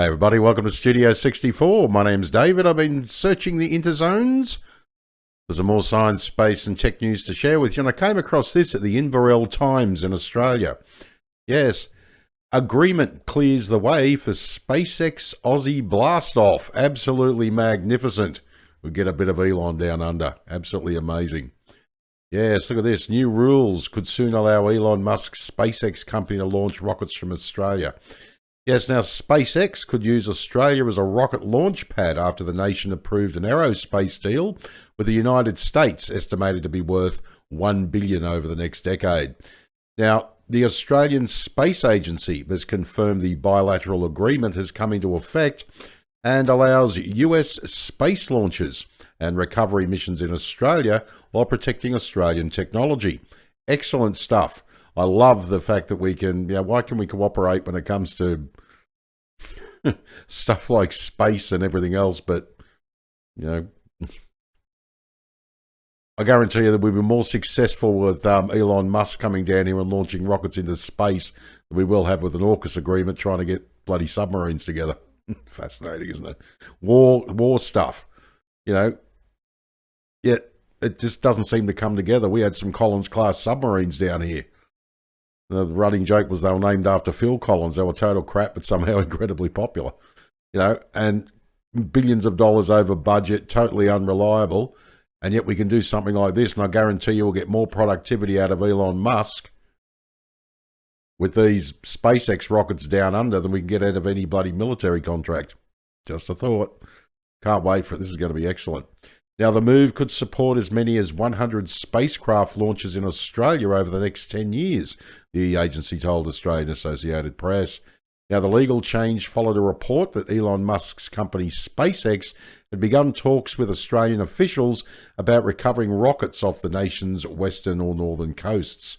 Hey everybody, welcome to Studio 64. My name's David. I've been searching the interzones for some more science, space and tech news to share with you, and I came across this at the Inverell Times in Australia. Yes, agreement clears the way for SpaceX Aussie blast-off. Absolutely magnificent. We'll get a bit of Elon down under. Absolutely amazing. Yes, look at this. New rules could soon allow Elon Musk's SpaceX company to launch rockets from Australia. Yes, now SpaceX could use Australia as a rocket launch pad after the nation approved an aerospace deal with the United States, estimated to be worth $1 billion over the next decade. Now, the Australian Space Agency has confirmed the bilateral agreement has come into effect and allows US space launches and recovery missions in Australia while protecting Australian technology. Excellent stuff. I love the fact that we can, why can we cooperate when it comes to stuff like space and everything else, but, I guarantee you that we'll be more successful with Elon Musk coming down here and launching rockets into space than we will have with an AUKUS agreement trying to get bloody submarines together. Fascinating, isn't it? War stuff, yet it just doesn't seem to come together. We had some Collins-class submarines down here. The running joke was they were named after Phil Collins. They were total crap, but somehow incredibly popular, and billions of dollars over budget, totally unreliable. And yet we can do something like this. And I guarantee you we'll get more productivity out of Elon Musk with these SpaceX rockets down under than we can get out of any bloody military contract. Just a thought. Can't wait for it. This is going to be excellent. Now, the move could support as many as 100 spacecraft launches in Australia over the next 10 years, the agency told Australian Associated Press. Now, the legal change followed a report that Elon Musk's company SpaceX had begun talks with Australian officials about recovering rockets off the nation's western or northern coasts.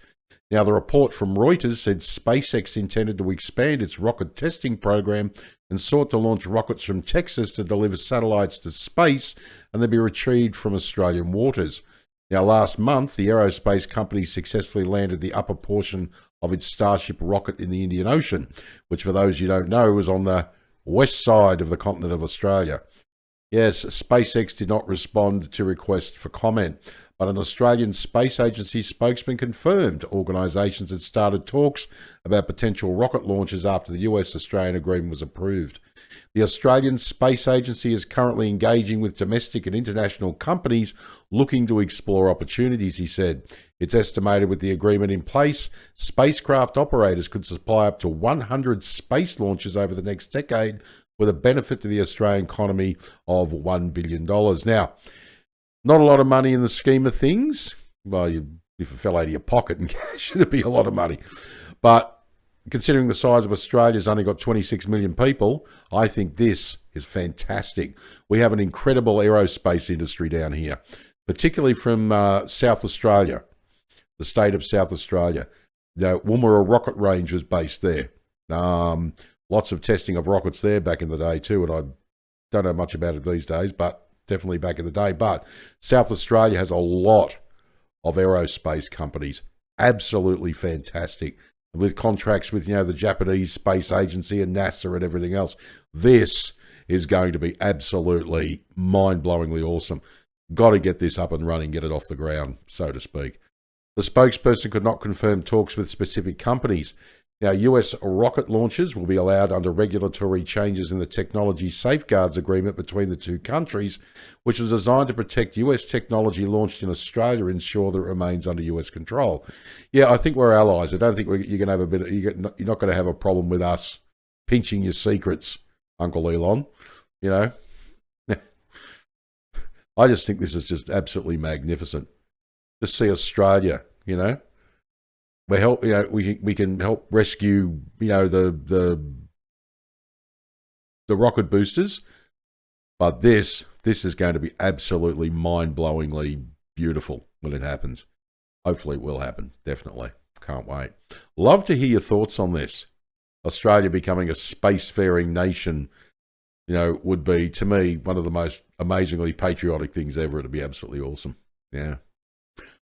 Now, the report from Reuters said SpaceX intended to expand its rocket testing program and sought to launch rockets from Texas to deliver satellites to space and then be retrieved from Australian waters. Now, last month, the aerospace company successfully landed the upper portion of its Starship rocket in the Indian Ocean, which, for those you don't know, was on the west side of the continent of Australia. Yes, SpaceX did not respond to requests for comment, but an Australian Space Agency spokesman confirmed organisations had started talks about potential rocket launches after the US-Australian agreement was approved. The Australian Space Agency is currently engaging with domestic and international companies looking to explore opportunities, he said. It's estimated with the agreement in place, spacecraft operators could supply up to 100 space launches over the next decade with a benefit to the Australian economy of $1 billion. Now, not a lot of money in the scheme of things. Well, if it fell out of your pocket in cash, it'd be a lot of money. But considering the size of Australia's only got 26 million people, I think this is fantastic. We have an incredible aerospace industry down here, particularly from South Australia, the state of South Australia. The Woomera Rocket Range was based there. Lots of testing of rockets there back in the day too, and I don't know much about it these days, but definitely back in the day. But South Australia has a lot of aerospace companies. Absolutely fantastic. With contracts with, the Japanese Space Agency and NASA and everything else. This is going to be absolutely mind-blowingly awesome. Got to get this up and running, get it off the ground, so to speak. The spokesperson could not confirm talks with specific companies. Now, US rocket launches will be allowed under regulatory changes in the Technology Safeguards Agreement between the two countries, which was designed to protect US technology launched in Australia and ensure that it remains under US control. Yeah, I think we're allies. I don't think you're going to have you're not going to have a problem with us pinching your secrets, Uncle Elon. I just think this is just absolutely magnificent to see Australia, We help, we can help rescue, the rocket boosters, but this is going to be absolutely mind-blowingly beautiful when it happens. Hopefully it will happen, definitely. Can't wait. Love to hear your thoughts on this. Australia becoming a spacefaring nation, would be, to me, one of the most amazingly patriotic things ever. It'd be absolutely awesome. Yeah.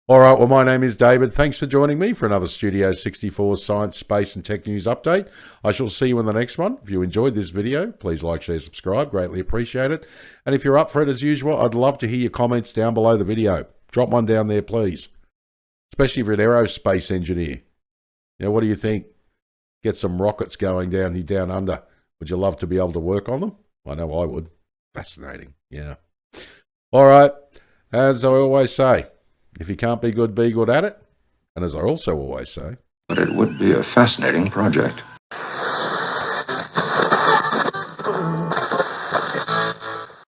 All right, well, my name is David. Thanks for joining me for another Studio 64 Science, Space and Tech News update. I shall see you in the next one. If you enjoyed this video, please like, share, subscribe. Greatly appreciate it. And if you're up for it as usual, I'd love to hear your comments down below the video. Drop one down there, please. Especially if you're an aerospace engineer. What do you think? Get some rockets going down under. Would you love to be able to work on them? I know I would. Fascinating. Yeah. All right. As I always say, if you can't be good at it. And as I also always say, but it would be a fascinating project.